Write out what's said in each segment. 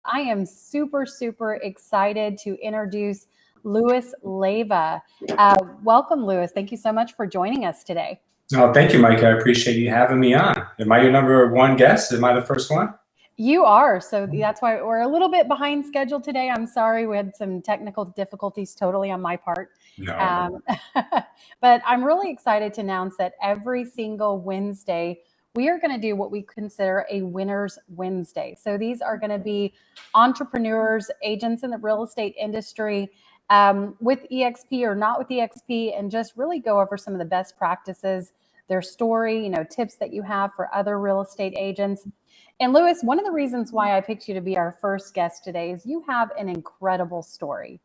I am super, super excited to introduce Luis Leiva. Welcome, Luis. Thank you so much for joining us today. Oh, thank you, Mike. I appreciate you having me on. Am I your number one guest? Am I the first one? You are. So that's why we're a little bit behind schedule today. I'm sorry. We had some technical difficulties totally on my part. No. But I'm really excited to announce that every single Wednesday, we are going to do what we consider a Winners Wednesday. So these are going to be entrepreneurs, agents in the real estate industry, with EXP or not with EXP, and just really go over some of the best practices, their story, tips that you have for other real estate agents. And Luis, one of the reasons why I picked you to be our first guest today is you have an incredible story.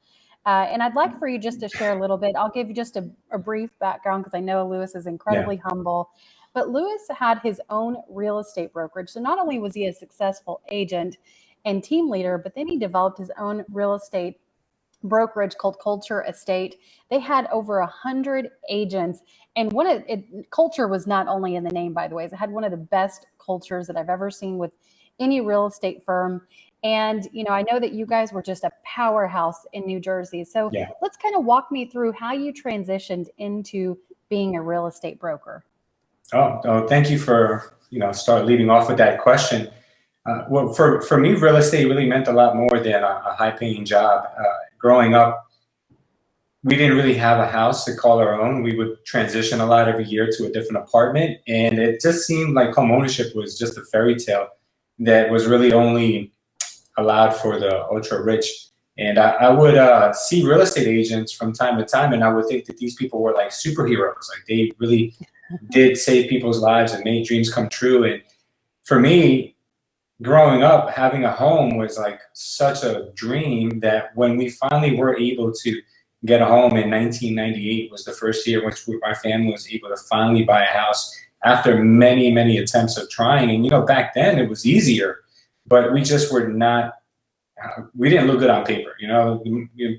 And I'd like for you just to share a little bit. I'll give you just a brief background because I know Luis is incredibly humble. But Luis had his own real estate brokerage. So not only was he a successful agent and team leader, but then he developed his own real estate brokerage called Culture Estate. They had over 100 agents. And culture was not only in the name, by the way. It had one of the best cultures that I've ever seen with any real estate firm. And, I know that you guys were just a powerhouse in New Jersey. So let's kind of walk me through how you transitioned into being a real estate broker. Oh, thank you for, start leading off with that question. Well, for me, real estate really meant a lot more than a high-paying job. Growing up, we didn't really have a house to call our own. We would transition a lot every year to a different apartment. And it just seemed like home ownership was just a fairy tale that was really only allowed for the ultra rich. And I would see real estate agents from time to time, and I would think that these people were like superheroes. Like they really did save people's lives and made dreams come true. And for me, growing up, having a home was like such a dream that when we finally were able to get a home in 1998 was the first year which our family was able to finally buy a house after many, many attempts of trying. And, back then it was easier, but we just were not, we didn't look good on paper.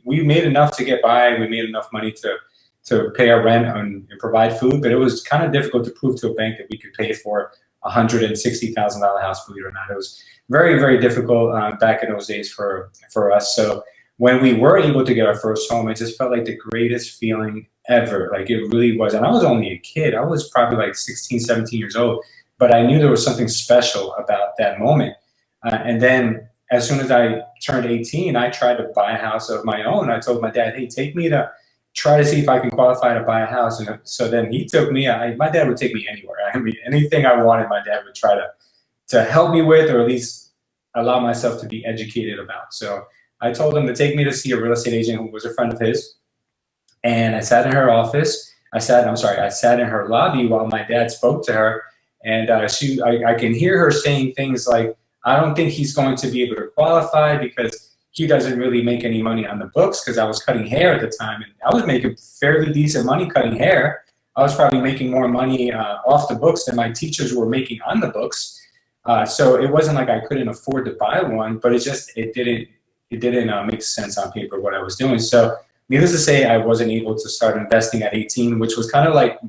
We made enough to get by. We made enough money to pay our rent and provide food, but it was kind of difficult to prove to a bank that we could pay for a $160,000 house, believe it or not. It was very, very difficult back in those days for us. So when we were able to get our first home, it just felt like the greatest feeling ever. Like it really was. And I was only a kid. I was probably like 16, 17 years old, but I knew there was something special about that moment. And then as soon as I turned 18, I tried to buy a house of my own. I told my dad, hey, take me to try to see if I can qualify to buy a house. And so then he took me, my dad would take me anywhere. I mean, anything I wanted, my dad would try to help me with, or at least allow myself to be educated about. So I told him to take me to see a real estate agent who was a friend of his. And I sat in her office. I sat in her lobby while my dad spoke to her. And I can hear her saying things like, I don't think he's going to be able to qualify because he doesn't really make any money on the books, because I was cutting hair at the time. And I was making fairly decent money cutting hair. I was probably making more money off the books than my teachers were making on the books. So it wasn't like I couldn't afford to buy one, but it didn't make sense on paper what I was doing. So needless to say, I wasn't able to start investing at 18, which was kind of like,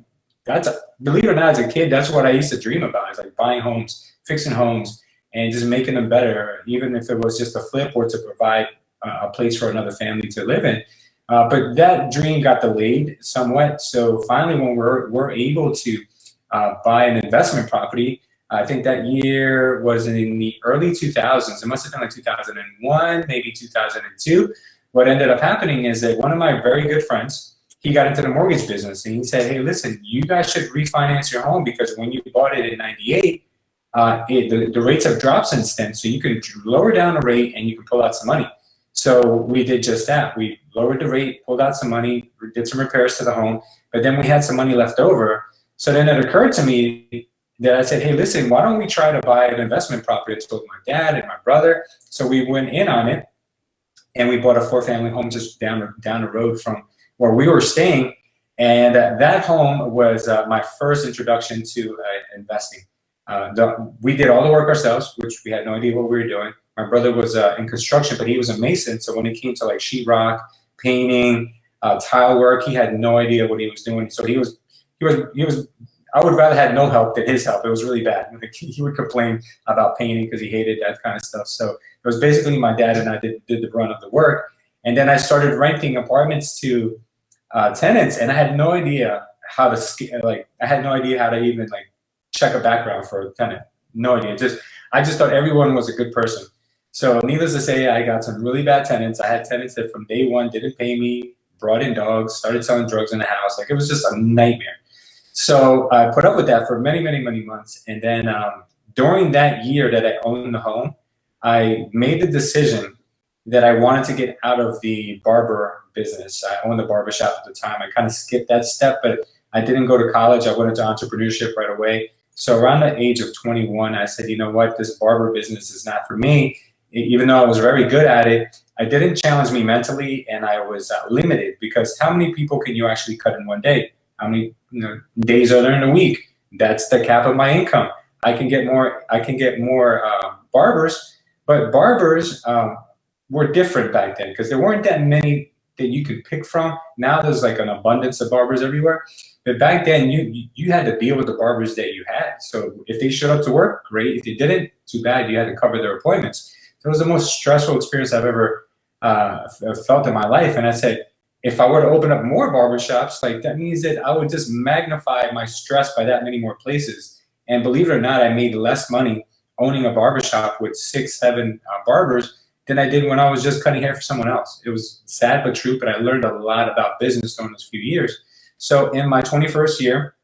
believe it or not, as a kid, that's what I used to dream about. Is like buying homes, fixing homes, and just making them better, even if it was just a flip or to provide a place for another family to live in. But that dream got delayed somewhat. So finally, when we're able to buy an investment property, I think that year was in the early 2000s. It must have been like 2001, maybe 2002. What ended up happening is that one of my very good friends, he got into the mortgage business, and he said, hey, listen, you guys should refinance your home, because when you bought it in 98, the rates have dropped since then. So you can lower down the rate and you can pull out some money. So we did just that. We lowered the rate, pulled out some money, did some repairs to the home, but then we had some money left over. So then it occurred to me that I said, hey, listen, why don't we try to buy an investment property? I told my dad and my brother. So we went in on it, and we bought a 4-family home just down the road from where we were staying. And that home was my first introduction to investing. We did all the work ourselves, which we had no idea what we were doing. My brother was in construction, but he was a mason. So when it came to like sheetrock, painting, tile work, he had no idea what he was doing. So he was I would rather have no help than his help. It was really bad. Like, he would complain about painting because he hated that kind of stuff. So it was basically my dad and I did the brunt of the work. And then I started renting apartments to tenants, and I had no idea how to I had no idea how to even like check a background for a tenant. No idea. I just thought everyone was a good person. So needless to say, I got some really bad tenants. I had tenants that from day one didn't pay me, brought in dogs, started selling drugs in the house. Like, it was just a nightmare. So I put up with that for many, many, many months. And then during that year that I owned the home, I made the decision that I wanted to get out of the barber business. I owned a barber shop at the time. I kind of skipped that step, but I didn't go to college. I went into entrepreneurship right away. So around the age of 21, I said, you know what, this barber business is not for me. Even though I was very good at it, it didn't challenge me mentally, and I was limited, because how many people can you actually cut in one day? How many days are there in a week? That's the cap of my income. I can get more barbers, but barbers were different back then, because there weren't that many that you could pick from. Now there's like an abundance of barbers everywhere. But back then, you had to deal with the barbers that you had. So if they showed up to work, great. If they didn't, too bad. You had to cover their appointments. So it was the most stressful experience I've ever felt in my life. And I said, if I were to open up more barbershops, like, that means that I would just magnify my stress by that many more places. And believe it or not, I made less money owning a barbershop with 6, 7 barbers than I did when I was just cutting hair for someone else. It was sad but true, but I learned a lot about business during those few years. So in my 21st year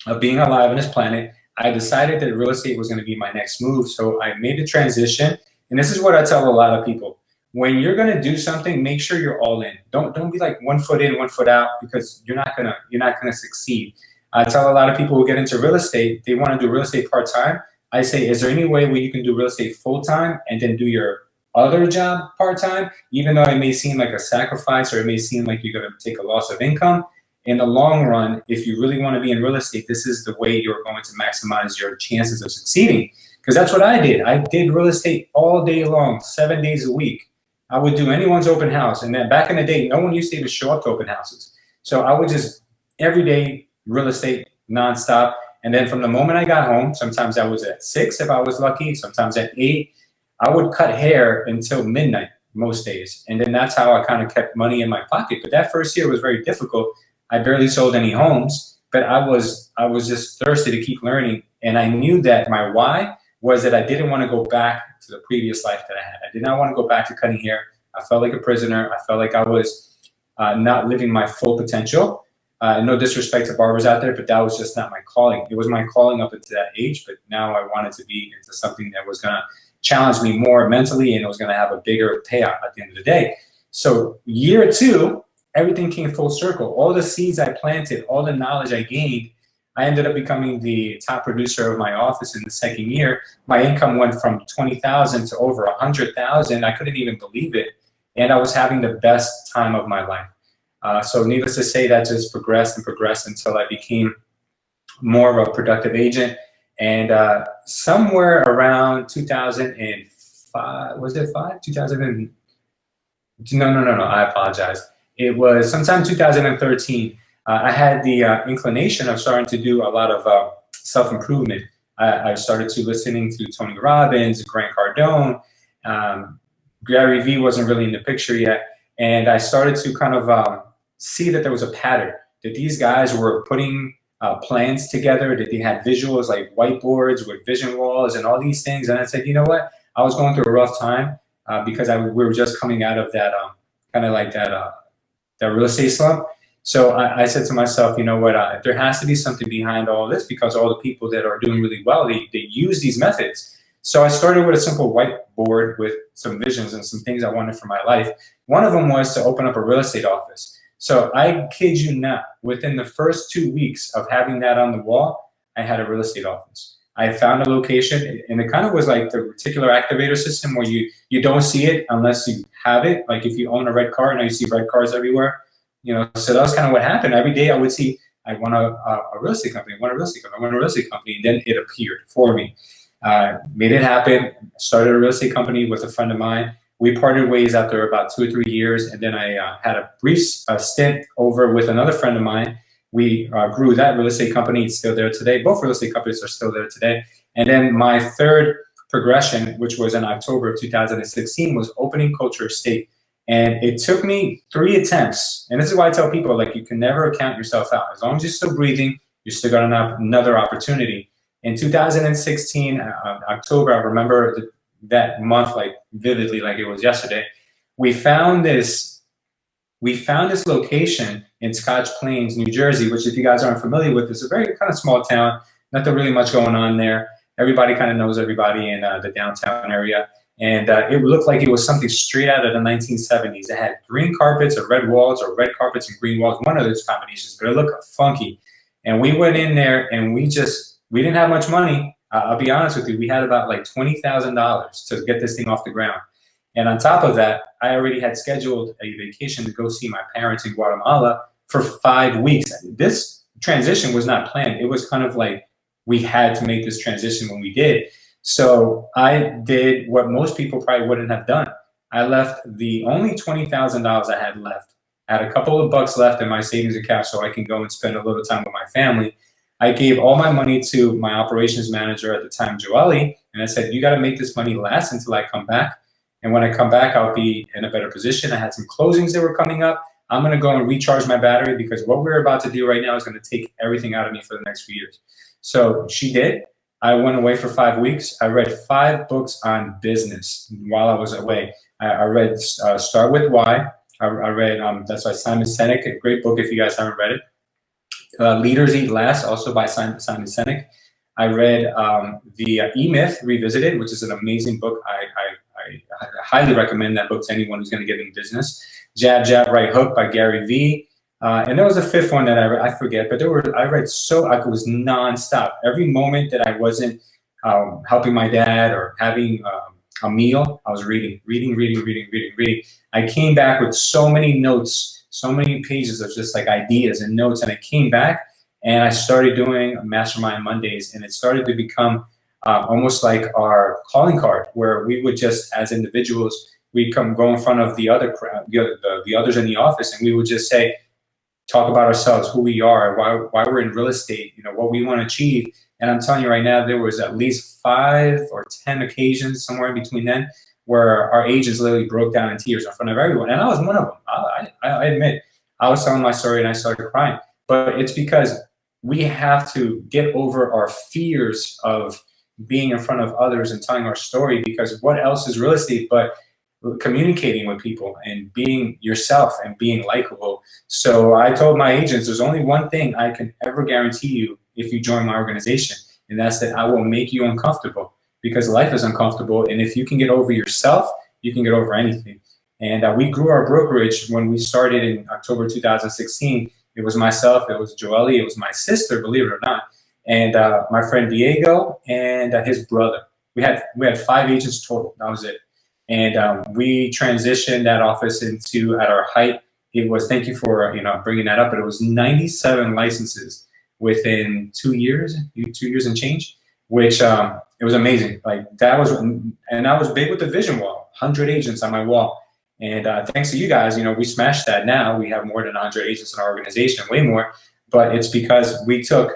of being alive on this planet, I decided that real estate was going to be my next move. So I made the transition. And this is what I tell a lot of people. When you're going to do something, make sure you're all in. Don't be like 1 foot in, 1 foot out, because you're not gonna succeed. I tell a lot of people who get into real estate, they want to do real estate part-time. I say, is there any way where you can do real estate full-time and then do your other job part-time, even though it may seem like a sacrifice, or it may seem like you're going to take a loss of income? In the long run, if you really want to be in real estate, this is the way you're going to maximize your chances of succeeding. Because that's what I did. I did real estate all day long, 7 days a week. I would do anyone's open house. And then back in the day, no one used to even show up to open houses. So I would just, every day, real estate nonstop. And then from the moment I got home, sometimes I was at 6 if I was lucky, sometimes at 8, I would cut hair until midnight most days. And then that's how I kind of kept money in my pocket. But that first year was very difficult. I barely sold any homes, but I was just thirsty to keep learning. And I knew that my why was that I didn't want to go back to the previous life that I had. I did not want to go back to cutting hair. I felt like a prisoner. I felt like I was not living my full potential. No disrespect to barbers out there, but that was just not my calling. It was my calling up into that age, but now I wanted to be into something that was going to challenge me more mentally, and it was going to have a bigger payout at the end of the day. So year 2, everything came full circle. All the seeds I planted, all the knowledge I gained, I ended up becoming the top producer of my office in the second year. My income went from 20,000 to over 100,000. I couldn't even believe it. And I was having the best time of my life. So needless to say, that just progressed and progressed until I became more of a productive agent. And somewhere around 2005, was it 5? 2000 no, I apologize. It was sometime 2013. I had the inclination of starting to do a lot of self-improvement. I started to listening to Tony Robbins, Grant Cardone. Gary Vee wasn't really in the picture yet. And I started to kind of see that there was a pattern, that these guys were putting plans together, that they had visuals like whiteboards with vision walls and all these things. And I said, you know what? I was going through a rough time because we were just coming out of that kind of like that real estate slump. So I said to myself, you know what, there has to be something behind all this, because all the people that are doing really well, they use these methods. So I started with a simple whiteboard with some visions and some things I wanted for my life. One of them was to open up a real estate office. So I kid you not, within the first 2 weeks of having that on the wall, I had a real estate office. I found a location, and it kind of was like the reticular activator system, where you don't see it unless you have it. Like if you own a red car, now you see red cars everywhere. You know, so that was kind of what happened. Every day I would see, I want a real estate company, I want a real estate company, I want a real estate company, and then it appeared for me. Made it happen, started a real estate company with a friend of mine. We parted ways after about 2 or 3 years, and then I had a brief stint over with another friend of mine We grew that real estate company. It's still there today. Both real estate companies are still there today. And then my third progression, which was in October of 2016, was opening Culture Estate. And it took me 3 attempts. And this is why I tell people, like, you can never count yourself out. As long as you're still breathing, you're still got another opportunity. In 2016, October, I remember that month like vividly, like it was yesterday. We found this location in Scotch Plains, New Jersey, which, if you guys aren't familiar with, is a very kind of small town. Nothing really much going on there. Everybody kind of knows everybody in the downtown area. And it looked like it was something straight out of the 1970s. It had green carpets or red walls, or red carpets and green walls, one of those combinations, but it looked funky. And we went in there and we didn't have much money. I'll be honest with you. We had about like $20,000 to get this thing off the ground. And on top of that, I already had scheduled a vacation to go see my parents in Guatemala for 5 weeks. This transition was not planned. It was kind of like we had to make this transition when we did. So I did what most people probably wouldn't have done. I left the only $20,000 I had left. I had a couple of bucks left in my savings account so I can go and spend a little time with my family. I gave all my money to my operations manager at the time, Joelle, and I said, you got to make this money last until I come back. And when I come back, I'll be in a better position. I had some closings that were coming up. I'm going to go and recharge my battery, because what we're about to do right now is going to take everything out of me for the next few years. So she did. I went away for 5 weeks. I read 5 books on business while I was away. I read Start With Why. I read, that's by Simon Sinek, a great book if you guys haven't read it. Leaders Eat Last, also by Simon Sinek. I read the E-Myth Revisited, which is an amazing book. I highly recommend that book to anyone who's going to get in business. Jab, Jab, Right Hook by Gary Vee. And there was a 5th one that I forget, but I read I was nonstop. Every moment that I wasn't helping my dad or having a meal, I was reading. I came back with so many notes, so many pages of just like ideas and notes, and I came back and I started doing Mastermind Mondays, and it started to become almost like our calling card, where we would just, as individuals, we'd go in front of the other crowd, the others in the office, and we would just talk about ourselves, who we are, why we're in real estate, what we want to achieve. And I'm telling you right now, there was at least 5 or 10 occasions somewhere in between then where our agents literally broke down in tears in front of everyone. And I was one of them. I admit, I was telling my story and I started crying. But it's because we have to get over our fears of being in front of others and telling our story, because what else is real estate but communicating with people and being yourself and being likable. So I told my agents, there's only one thing I can ever guarantee you if you join my organization, and that's that I will make you uncomfortable, because life is uncomfortable. And if you can get over yourself, you can get over anything. And we grew our brokerage when we started in October 2016. It was myself, it was Joelle, it was my sister, believe it or not, and my friend Diego and his brother. We had 5 agents total. That was it. And we transitioned that office into, at our height, it was, thank you for bringing that up, but it was 97 licenses within 2 years, 2 years and change, which it was amazing. Like that was, and I was big with the vision wall, 100 agents on my wall. And thanks to you guys, we smashed that. Now we have more than 100 agents in our organization, way more. But it's because we took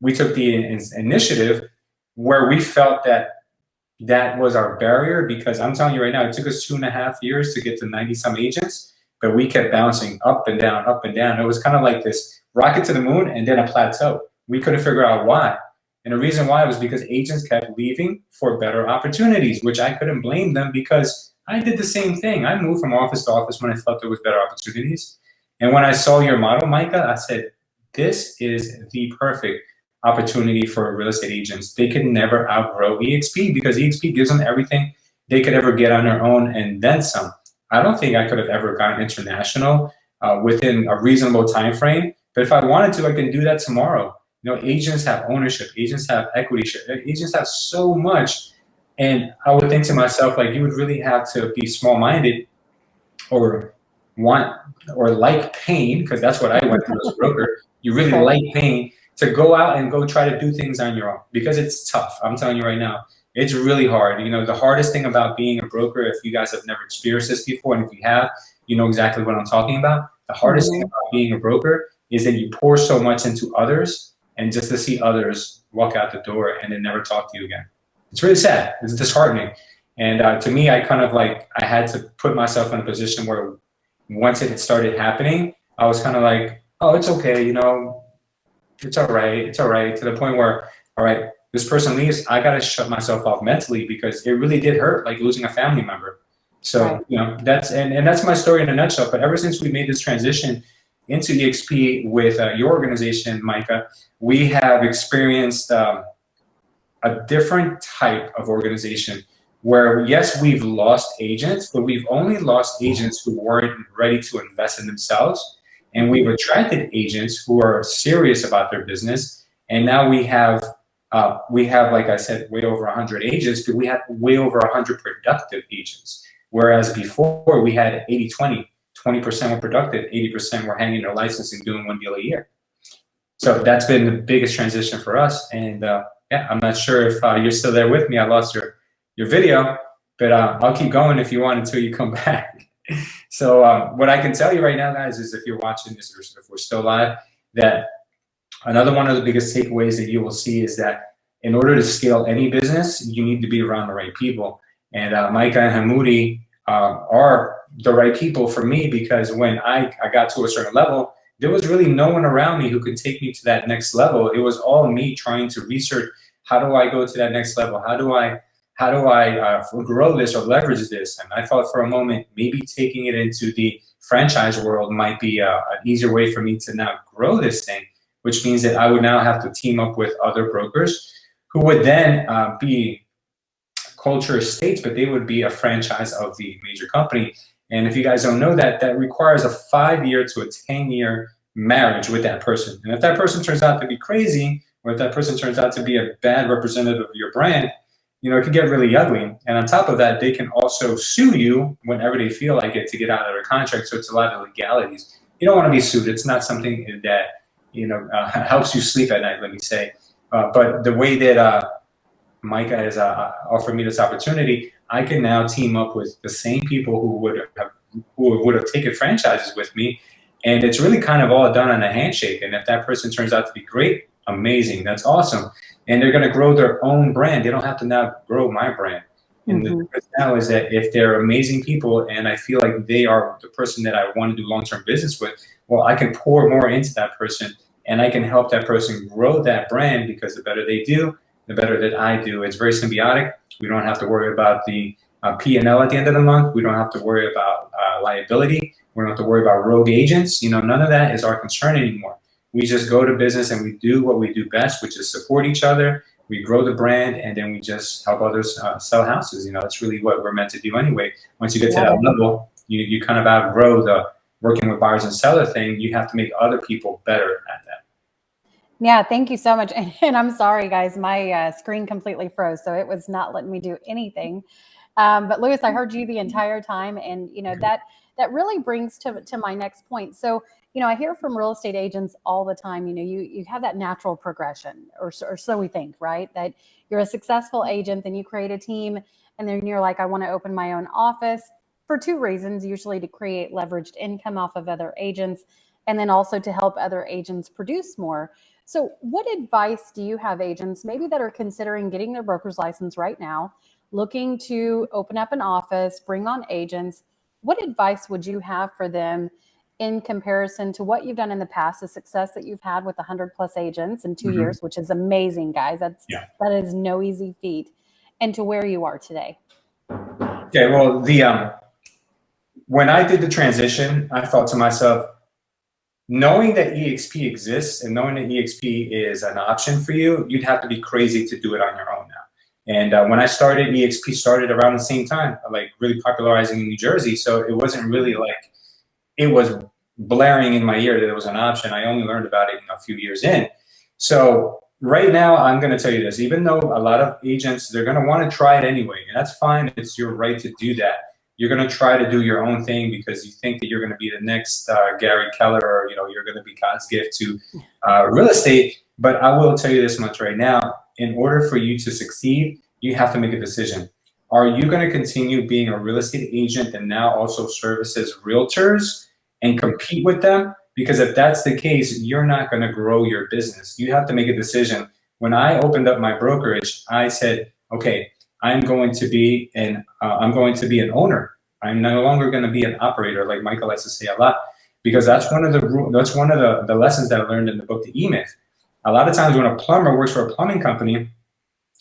the initiative where we felt that was our barrier, because I'm telling you right now, it took us 2.5 years to get to 90 some agents, but we kept bouncing up and down, up and down. It was kind of like this rocket to the moon and then a plateau. We couldn't figure out why. And the reason why was because agents kept leaving for better opportunities, which I couldn't blame them, because I did the same thing. I moved from office to office when I thought there was better opportunities. And when I saw your model, Micah, I said, this is the perfect opportunity for real estate agents. They can never outgrow EXP, because EXP gives them everything they could ever get on their own and then some. I don't think I could have ever gotten international within a reasonable time frame, but if I wanted to, I can do that tomorrow. Agents have ownership, agents have equity, agents have so much. And I would think to myself, like, you would really have to be small-minded or want or like pain, because that's what I went through as a broker. You really like pain to go out and go try to do things on your own, because it's tough. I'm telling you right now, it's really hard. The hardest thing about being a broker, if you guys have never experienced this before, and if you have, you know exactly what I'm talking about. The hardest thing about being a broker is that you pour so much into others, and just to see others walk out the door and then never talk to you again. It's really sad. It's disheartening. And to me, I had to put myself in a position where once it had started happening, I was kind of like, oh, it's okay, you know, it's all right, to the point where, all right, this person leaves, I got to shut myself off mentally, because it really did hurt, like losing a family member. So, Right. you know, that's my story in a nutshell. But ever since we made this transition into EXP with your organization, Micah, we have experienced a different type of organization where, yes, we've lost agents, but we've only lost agents who weren't ready to invest in themselves. And we've attracted agents who are serious about their business. And now we have, like I said, way over 100 agents, but we have way over 100 productive agents. Whereas before we had 80-20, 20% were productive, 80% were hanging their license and doing one deal a year. So that's been the biggest transition for us. And yeah, I'm not sure if you're still there with me. I lost your video, but I'll keep going if you want until you come back. So what I can tell you right now, guys, is if you're watching this, or if we're still live, that another one of the biggest takeaways that you will see is that in order to scale any business, you need to be around the right people. And Micah and Hamoudi are the right people for me, because when I got to a certain level, there was really no one around me who could take me to that next level. It was all me trying to research, how do I go to that next level? How do I grow this or leverage this? And I thought for a moment, maybe taking it into the franchise world might be an easier way for me to now grow this thing, which means that I would now have to team up with other brokers who would then be culture estates, but they would be a franchise of the major company. And if you guys don't know that, that requires a 5-year to a 10-year marriage with that person. And if that person turns out to be crazy, or if that person turns out to be a bad representative of your brand, you know, it can get really ugly. And on top of that, they can also sue you whenever they feel like it to get out of their contract. So it's a lot of legalities. You don't want to be sued. It's not something that, you know, helps you sleep at night, let me say. But the way that Micah has offered me this opportunity, I can now team up with the same people who would have taken franchises with me. And it's really kind of all done on a handshake. And if that person turns out to be great, amazing, that's awesome. And they're going to grow their own brand. They don't have to now grow my brand. And the difference now is that if they're amazing people and I feel like they are the person that I want to do long-term business with, well, I can pour more into that person and I can help that person grow that brand, because the better they do, the better that I do. It's very symbiotic. We don't have to worry about the P&L at the end of the month. We don't have to worry about liability. We don't have to worry about rogue agents. You know, none of that is our concern anymore. We just go to business and we do what we do best, which is support each other. We grow the brand, and then we just help others sell houses. You know, that's really what we're meant to do anyway. Once you get to that level, you kind of outgrow the working with buyers and seller thing. You have to make other people better at that. Yeah, thank you so much. And I'm sorry, guys, my screen completely froze, so it was not letting me do anything. But Luis, I heard you the entire time, and you know that really brings to my next point. So, you know, I hear from real estate agents all the time. You know, you have that natural progression, or so we think, right? That you're a successful agent, then you create a team, and then you're like, I want to open my own office for 2 reasons: usually to create leveraged income off of other agents, and then also to help other agents produce more. So what advice do you have agents maybe that are considering getting their broker's license right now, looking to open up an office, bring on agents? What advice would you have for them in comparison to what you've done in the past, the success that you've had with 100+ agents in 2 years, which is amazing, guys. That is no easy feat, and to where you are today? Okay, well, when I did the transition, I thought to myself, knowing that EXP exists and knowing that EXP is an option for you, you'd have to be crazy to do it on your own now. And when I started, EXP started around the same time, like really popularizing in New Jersey. So it wasn't really like it was blaring in my ear that it was an option. I only learned about it a few years in. So right now, I'm going to tell you this: even though a lot of agents, they're going to want to try it anyway, and that's fine. It's your right to do that. You're going to try to do your own thing because you think that you're going to be the next Gary Keller, or you're going to be God's gift to real estate. But I will tell you this much right now: in order for you to succeed, you have to make a decision. Are you going to continue being a real estate agent and now also services realtors and compete with them? Because if that's the case, you're not going to grow your business. You have to make a decision. When I opened up my brokerage, I said, okay, I'm going to be an owner. I'm no longer going to be an operator, like Michael likes to say a lot, because that's one of the lessons that I learned in the book, The E-Myth. A lot of times when a plumber works for a plumbing company,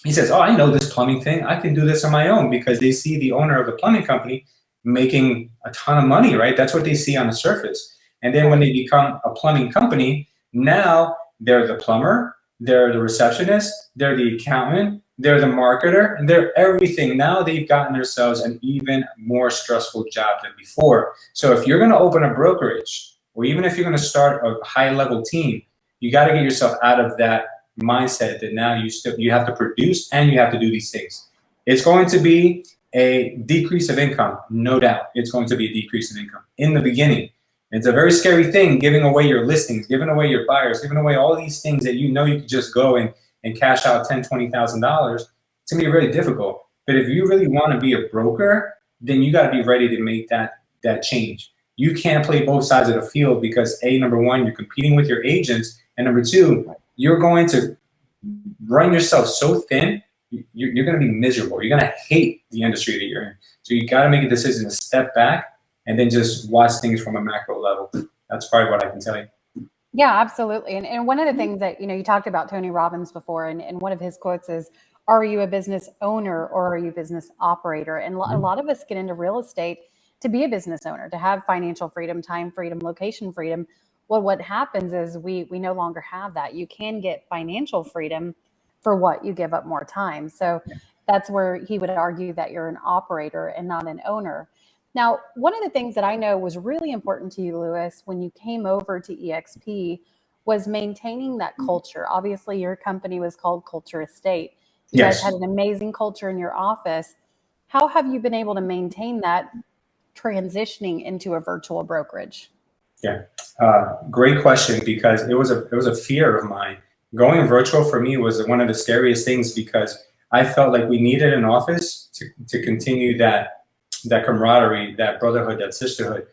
he says, oh, I know this plumbing thing. I can do this on my own, because they see the owner of the plumbing company making a ton of money, right? That's what they see on the surface. And then when they become a plumbing company, now they're the plumber, they're the receptionist, they're the accountant, they're the marketer, and they're everything. Now they've gotten themselves an even more stressful job than before. So if you're going to open a brokerage, or even if you're going to start a high-level team, you got to get yourself out of that mindset that now you have to produce and you have to do these things. It's going to be a decrease of income, no doubt. It's going to be a decrease in income in the beginning. It's a very scary thing, giving away your listings, giving away your buyers, giving away all these things that you know you could just go and cash out $10,000, $20,000. It's gonna be really difficult. But if you really want to be a broker, then you got to be ready to make that change. You can't play both sides of the field, because number one, you're competing with your agents, and number two, you're going to run yourself so thin, you're going to be miserable. You're going to hate the industry that you're in. So you got to make a decision to step back and then just watch things from a macro level. That's probably what I can tell you. Yeah, absolutely. And one of the things that, you talked about Tony Robbins before, and one of his quotes is, are you a business owner or are you a business operator? And a lot of us get into real estate to be a business owner, to have financial freedom, time freedom, location freedom. Well, what happens is we no longer have that. You can get financial freedom for what you give up more time. So that's where he would argue that you're an operator and not an owner. Now, one of the things that I know was really important to you, Luis, when you came over to EXP was maintaining that culture. Obviously, your company was called Culture Estate. You guys had an amazing culture in your office. How have you been able to maintain that transitioning into a virtual brokerage? Yeah, great question, because it was a fear of mine. Going virtual for me was one of the scariest things, because I felt like we needed an office to continue that camaraderie, that brotherhood, that sisterhood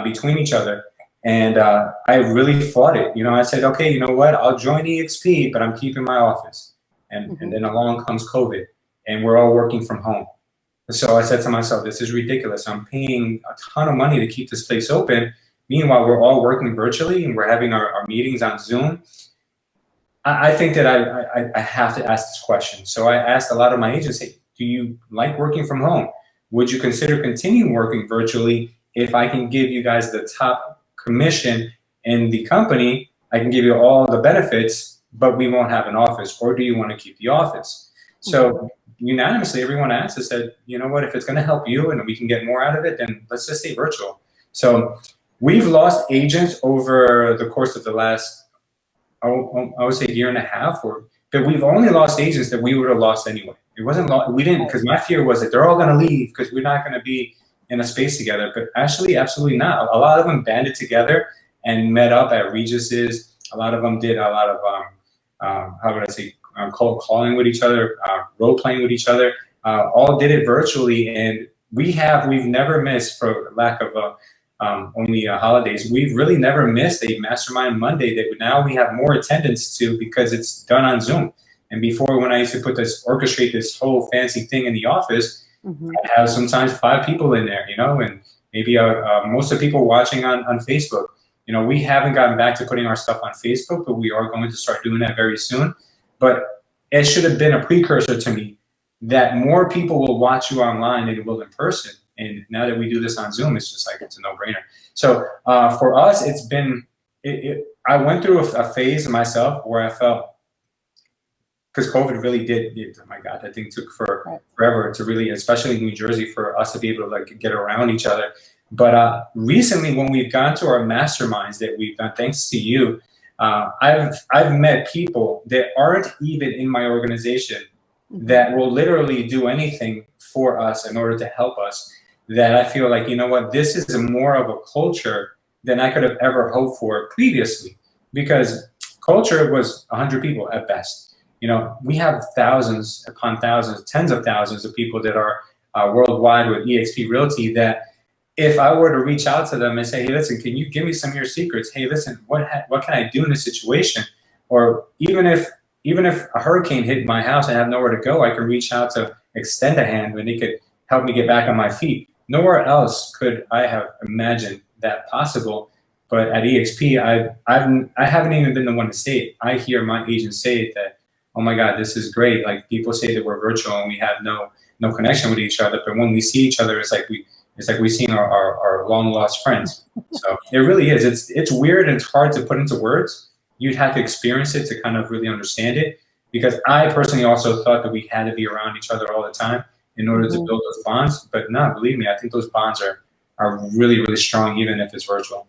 between each other. And I really fought it. I said, okay, you know what? I'll join EXP, but I'm keeping my office. And then along comes COVID, and we're all working from home. So I said to myself, this is ridiculous. I'm paying a ton of money to keep this place open. Meanwhile, we're all working virtually and we're having our meetings on Zoom. I think that I have to ask this question. So I asked a lot of my agents, hey, do you like working from home? Would you consider continuing working virtually if I can give you guys the top commission in the company? I can give you all the benefits, but we won't have an office. Or do you want to keep the office? So unanimously, everyone asked and said, you know what, if it's going to help you and we can get more out of it, then let's just stay virtual. So we've lost agents over the course of the last, I would say, year and a half, but we've only lost agents that we would have lost anyway. It wasn't, we didn't, because my fear was that they're all going to leave because we're not going to be in a space together. But actually, absolutely not. A lot of them banded together and met up at Regis's. A lot of them did a lot of, how would I say, cold calling with each other, role playing with each other. All did it virtually, and we've never missed, for lack of only holidays, we've really never missed a Mastermind Monday that now we have more attendance to, because it's done on Zoom. And before, when I used to orchestrate this whole fancy thing in the office, I have sometimes 5 people in there, and maybe most of the people watching on Facebook. We haven't gotten back to putting our stuff on Facebook, but we are going to start doing that very soon. But it should have been a precursor to me that more people will watch you online than will in person. And now that we do this on Zoom, it's just like, it's a no-brainer. So for us, it's been, I went through a phase myself where I felt, because COVID really did, oh my God, that thing took forever to really, especially in New Jersey, for us to be able to get around each other. But recently, when we've gone to our masterminds that we've done, thanks to you, I've met people that aren't even in my organization that will literally do anything for us in order to help us, that I feel like, you know what, this is more of a culture than I could have ever hoped for previously, because culture was 100 people at best. We have thousands upon thousands, tens of thousands of people that are worldwide with eXp Realty, that if I were to reach out to them and say, hey, listen, can you give me some of your secrets? Hey, listen, what can I do in this situation? Or even if a hurricane hit my house and I have nowhere to go, I can reach out to extend a hand and they could help me get back on my feet. Nowhere else could I have imagined that possible. But at EXP, I haven't even been the one to say it. I hear my agents say it that, oh my God, this is great. Like people say that we're virtual and we have no connection with each other. But when we see each other, it's like we've seen our long lost friends. So it really is. It's weird and it's hard to put into words. You'd have to experience it to kind of really understand it. Because I personally also thought that we had to be around each other all the time in order to build those bonds. But no, believe me, I think those bonds are really, really strong, even if it's virtual.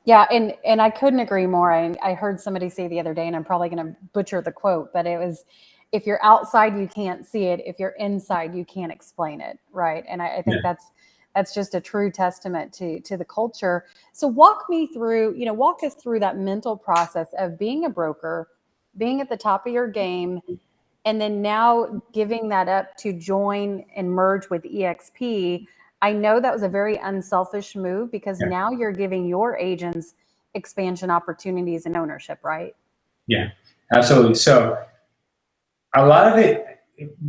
Yeah, and I couldn't agree more. I heard somebody say the other day, and I'm probably going to butcher the quote, but it was, if you're outside, you can't see it. If you're inside, you can't explain it, right? And I think that's just a true testament to the culture. So walk us through that mental process of being a broker, being at the top of your game, and then now giving that up to join and merge with EXP. I know that was a very unselfish move because now you're giving your agents expansion opportunities and ownership, right? Yeah, absolutely. So a lot of it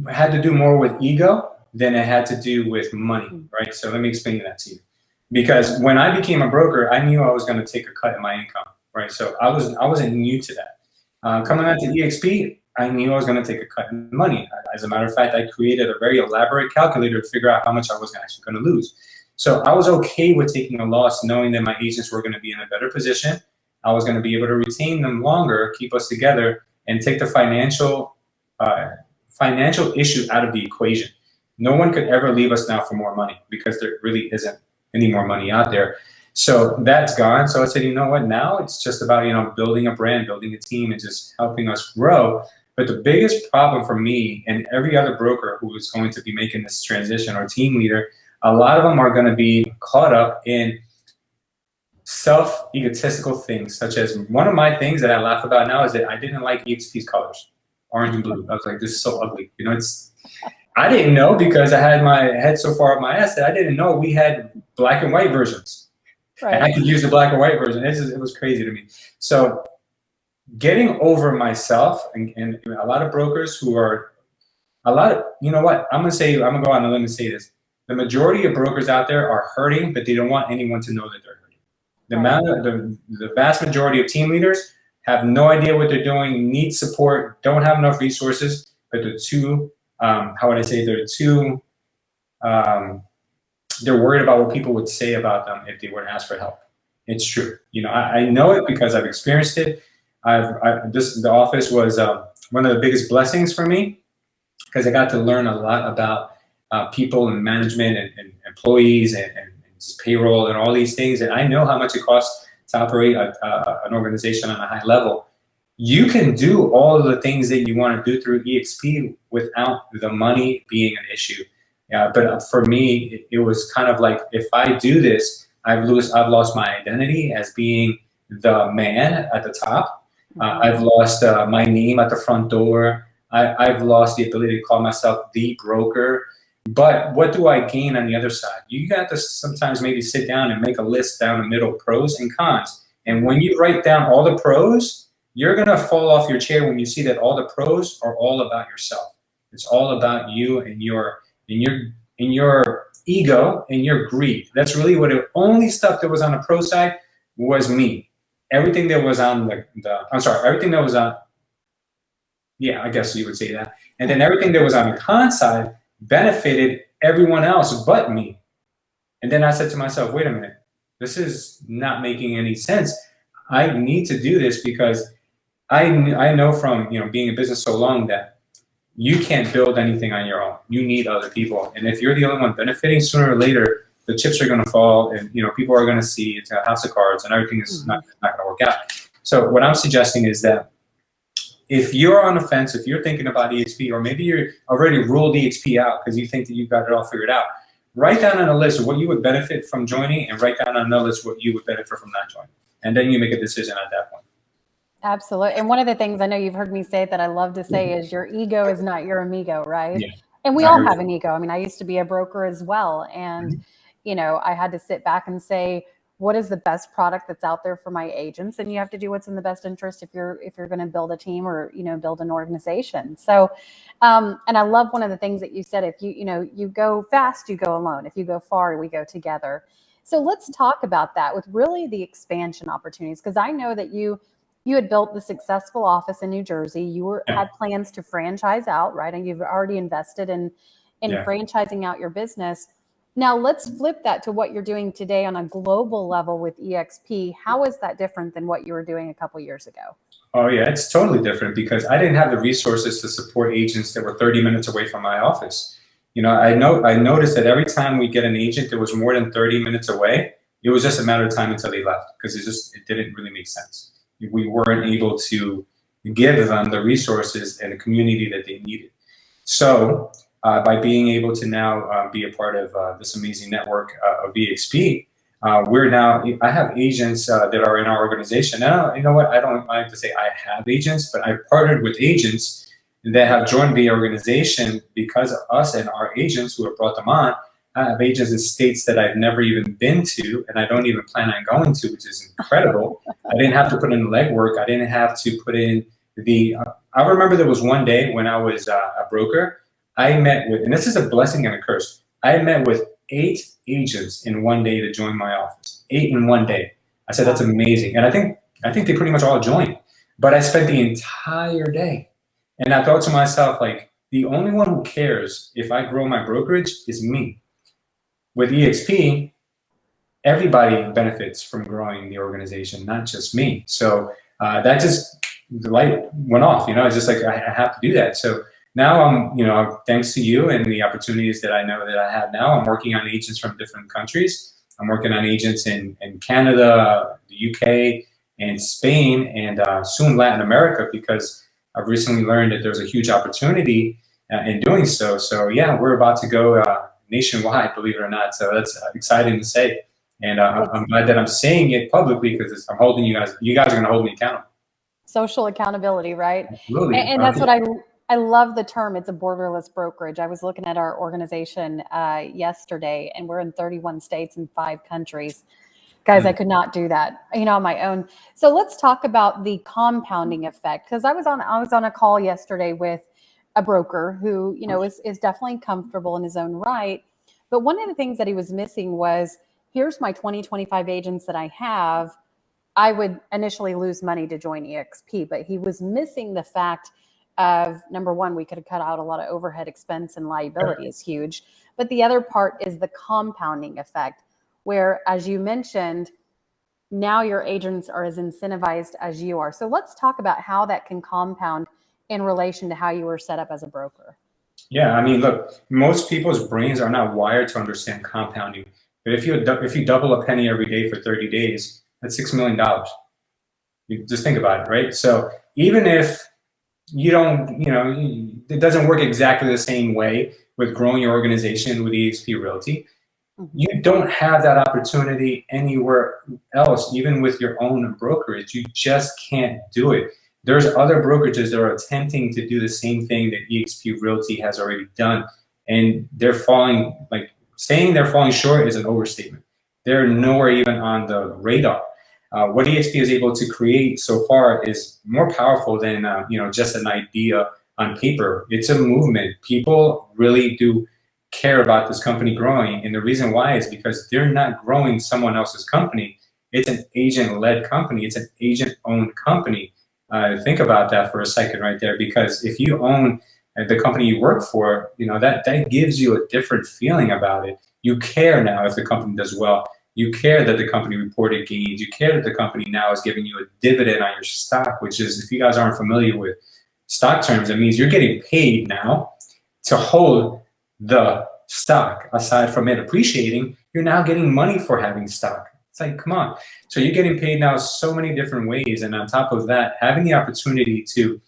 had to do more with ego than it had to do with money, right? So let me explain that to you. Because when I became a broker, I knew I was going to take a cut in my income, right? So I wasn't new to that. Coming out to EXP, I knew I was going to take a cut in money. As a matter of fact, I created a very elaborate calculator to figure out how much I was actually going to lose. So I was okay with taking a loss, knowing that my agents were going to be in a better position. I was going to be able to retain them longer, keep us together, and take the financial issue out of the equation. No one could ever leave us now for more money because there really isn't any more money out there. So that's gone. So I said, you know what? Now it's just about, building a brand, building a team, and just helping us grow. But the biggest problem for me and every other broker who is going to be making this transition or team leader, a lot of them are going to be caught up in self-egotistical things, such as one of my things that I laugh about now is that I didn't like EXP's colors, orange and blue. I was like, this is so ugly. I didn't know because I had my head so far up my ass that I didn't know we had black and white versions. Right. And I could use the black and white version. It was crazy to me. So getting over myself and a lot of brokers you know what? I'm going to go on a limb and say this. The majority of brokers out there are hurting, but they don't want anyone to know that they're hurting. The vast majority of team leaders have no idea what they're doing, need support, don't have enough resources, but they're too, they're worried about what people would say about them if they were to ask for help. It's true. I know it because I've experienced it. The office was one of the biggest blessings for me because I got to learn a lot about people and management and employees and just payroll and all these things. And I know how much it costs to operate an organization on a high level. You can do all of the things that you want to do through EXP without the money being an issue. But for me, it was kind of like, if I do this, I've lost my identity as being the man at the top. I've lost my name at the front door. I've lost the ability to call myself the broker. But what do I gain on the other side? You got to sometimes maybe sit down and make a list down the middle, pros and cons. And when you write down all the pros, you're going to fall off your chair when you see that all the pros are all about yourself. It's all about you and your ego and your greed. That's really what the only stuff that was on the pro side was me. Everything that was on everything that was on, I guess you would say that. And then everything that was on the con side benefited everyone else but me. And then I said to myself, wait a minute, this is not making any sense. I need to do this because I know from being in business so long that you can't build anything on your own. You need other people. And if you're the only one benefiting, sooner or later, the chips are going to fall and people are going to see it's a house of cards and everything is not going to work out. So what I'm suggesting is that if you're on the fence, if you're thinking about EXP, or maybe you're already ruled EXP out because you think that you've got it all figured out, write down on a list what you would benefit from joining and write down on another list what you would benefit from not joining. And then you make a decision at that point. Absolutely. And one of the things I know you've heard me say that I love to say is your ego is not your amigo, right? Yeah. And we all have an ego. I mean, I used to be a broker as well. And, I had to sit back and say, what is the best product that's out there for my agents? And you have to do what's in the best interest if you're going to build a team or, build an organization. So, and I love one of the things that you said, if you go fast, you go alone. If you go far, we go together. So let's talk about that with really the expansion opportunities. Because I know that you had built the successful office in New Jersey. You had plans to franchise out, right? And you've already invested in franchising out your business. Now let's flip that to what you're doing today on a global level with EXP. How is that different than what you were doing a couple years ago? Oh yeah, it's totally different because I didn't have the resources to support agents that were 30 minutes away from my office. I noticed that every time we get an agent that was more than 30 minutes away, it was just a matter of time until they left because it didn't really make sense. We weren't able to give them the resources and the community that they needed. So by being able to now be a part of this amazing network of EXP, I have agents that are in our organization. Now, you know what? I don't like to say I have agents, but I've partnered with agents that have joined the organization because of us and our agents who have brought them on. I have agents in states that I've never even been to, and I don't even plan on going to, which is incredible. I didn't have to put in the legwork. I didn't have to put in I remember there was one day when I was a broker, I met with, and this is a blessing and a curse, I met with 8 agents in one day to join my office. 8 in one day. I said, that's amazing. And I think they pretty much all joined. But I spent the entire day. And I thought to myself, like, the only one who cares if I grow my brokerage is me. With EXP, everybody benefits from growing the organization, not just me. So that just, the light went off, it's just like, I have to do that. So now I'm, thanks to you and the opportunities that I know that I have now, I'm working on agents from different countries. I'm working on agents in Canada, the UK, and Spain, and soon Latin America, because I've recently learned that there's a huge opportunity in doing so. So yeah, we're about to go nationwide, believe it or not. So that's exciting to say. And I'm glad that I'm saying it publicly because I'm holding you guys are going to hold me accountable. Social accountability, right? Absolutely. And that's what I love the term. It's a borderless brokerage. I was looking at our organization yesterday, and we're in 31 states and 5 countries. Guys, I could not do that, on my own. So let's talk about the compounding effect, because I was on a call yesterday with a broker who, is definitely comfortable in his own right. But one of the things that he was missing was, here's my 25 agents that I have. I would initially lose money to join EXP, but he was missing the fact of, number one, we could have cut out a lot of overhead expense, and liability is huge. But the other part is the compounding effect, where, as you mentioned, now your agents are as incentivized as you are. So let's talk about how that can compound in relation to how you were set up as a broker. Yeah, I mean, look, most people's brains are not wired to understand compounding. But if you double a penny every day for 30 days, that's $6 million. You just think about it, right? So even if you don't, it doesn't work exactly the same way with growing your organization with EXP Realty, you don't have that opportunity anywhere else, even with your own brokerage. You just can't do it. There's other brokerages that are attempting to do the same thing that EXP Realty has already done, and they're falling, saying they're falling short is an overstatement. They're nowhere even on the radar. What EXP is able to create so far is more powerful than just an idea on paper. It's a movement. People really do care about this company growing, and the reason why is because they're not growing someone else's company. It's an agent-led company. It's an agent-owned company. Think about that for a second right there, because if you own the company you work for, that gives you a different feeling about it. You care now if the company does well. You care that the company reported gains. You care that the company now is giving you a dividend on your stock, which is, if you guys aren't familiar with stock terms, it means you're getting paid now to hold the stock. Aside from it appreciating, you're now getting money for having stock. It's like, come on. So you're getting paid now so many different ways. And on top of that, having the opportunity to,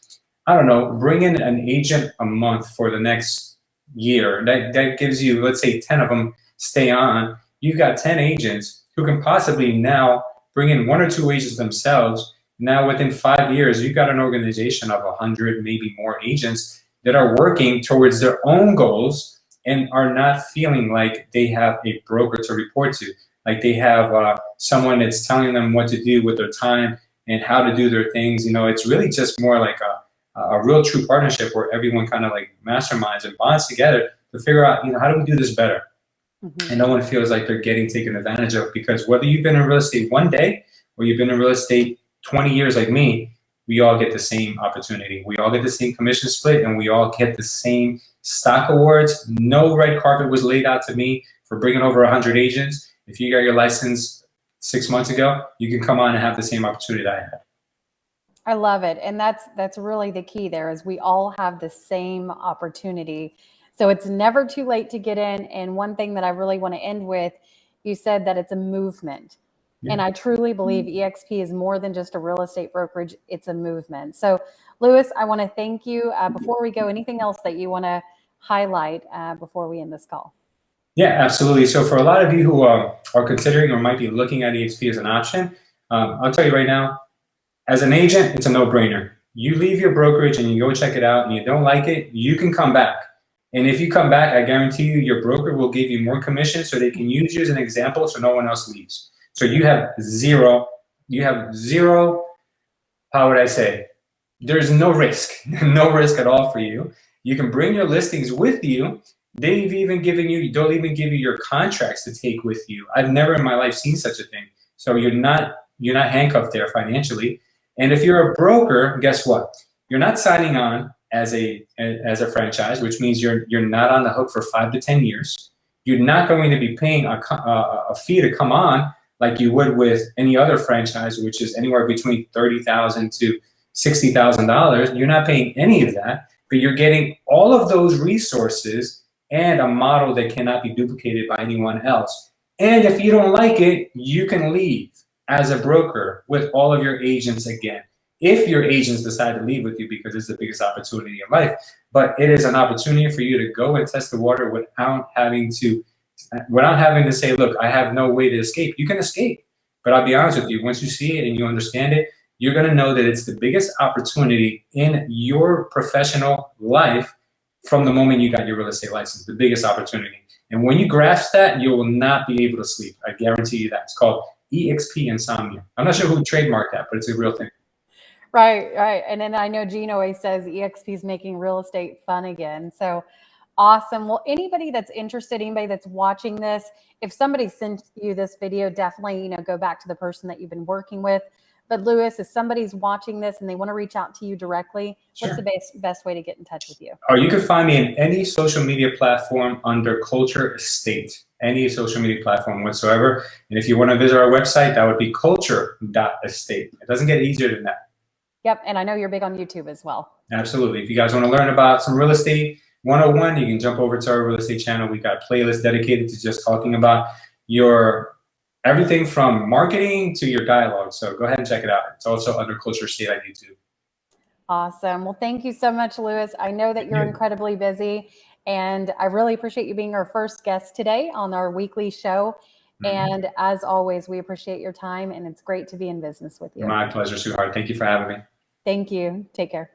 I don't know, bring in an agent a month for the next year, that gives you, let's say 10 of them stay on. You've got 10 agents who can possibly now bring in 1 or 2 agents themselves. Now within 5 years, you've got an organization of 100, maybe more agents that are working towards their own goals and are not feeling like they have a broker to report to, like they have someone that's telling them what to do with their time and how to do their things. It's really just more like a real true partnership where everyone kind of like masterminds and bonds together to figure out, how do we do this better? And no one feels like they're getting taken advantage of, because whether you've been in real estate one day or you've been in real estate 20 years like me, we all get the same opportunity. We all get the same commission split, and we all get the same stock awards. No red carpet was laid out to me for bringing over 100 agents. If you got your license 6 months ago, you can come on and have the same opportunity that I had. I love it. And that's really the key there, is we all have the same opportunity. So it's never too late to get in. And one thing that I really want to end with, you said that it's a movement. Yeah. And I truly believe eXp is more than just a real estate brokerage. It's a movement. So Luis, I want to thank you. Before we go, anything else that you want to highlight before we end this call? Yeah, absolutely. So for a lot of you who are considering or might be looking at eXp as an option, I'll tell you right now, as an agent, it's a no-brainer. You leave your brokerage and you go check it out and you don't like it, you can come back. And if you come back, I guarantee you, your broker will give you more commission so they can use you as an example so no one else leaves. So you have zero, how would I say? There's no risk, no risk at all for you. You can bring your listings with you. They'll even give you your contracts to take with you. I've never in my life seen such a thing. So you're not handcuffed there financially. And if you're a broker, guess what? You're not signing on as a franchise, which means you're not on the hook for 5 to 10 years. You're not going to be paying a fee to come on like you would with any other franchise, which is anywhere between $30,000 to $60,000. You're not paying any of that, but you're getting all of those resources and a model that cannot be duplicated by anyone else. And if you don't like it, you can leave as a broker with all of your agents again. If your agents decide to leave with you, because it's the biggest opportunity in your life, but it is an opportunity for you to go and test the water without having to say, look, I have no way to escape. You can escape, but I'll be honest with you, once you see it and you understand it, you're gonna know that it's the biggest opportunity in your professional life from the moment you got your real estate license, the biggest opportunity. And when you grasp that, you will not be able to sleep. I guarantee you that. It's called eXp insomnia. I'm not sure who trademarked that, but it's a real thing. Right. And then I know Gene always says eXp is making real estate fun again. So awesome. Well, anybody that's interested, anybody that's watching this, if somebody sent you this video, definitely, go back to the person that you've been working with. But Luis, if somebody's watching this and they want to reach out to you directly, Sure. What's the best way to get in touch with you? Oh, you can find me in any social media platform under Culture Estate, any social media platform whatsoever. And if you want to visit our website, that would be culture.estate. It doesn't get easier than that. Yep. And I know you're big on YouTube as well. Absolutely. If you guys want to learn about some real estate 101, you can jump over to our real estate channel. We got playlists dedicated to just talking about your everything from marketing to your dialogue. So go ahead and check it out. It's also under Culture Estate on YouTube. Awesome. Well, thank you so much, Luis. I know that you're incredibly busy, and I really appreciate you being our first guest today on our weekly show. And as always, we appreciate your time, and it's great to be in business with you. My pleasure, sweetheart. Thank you for having me. Thank you. Take care.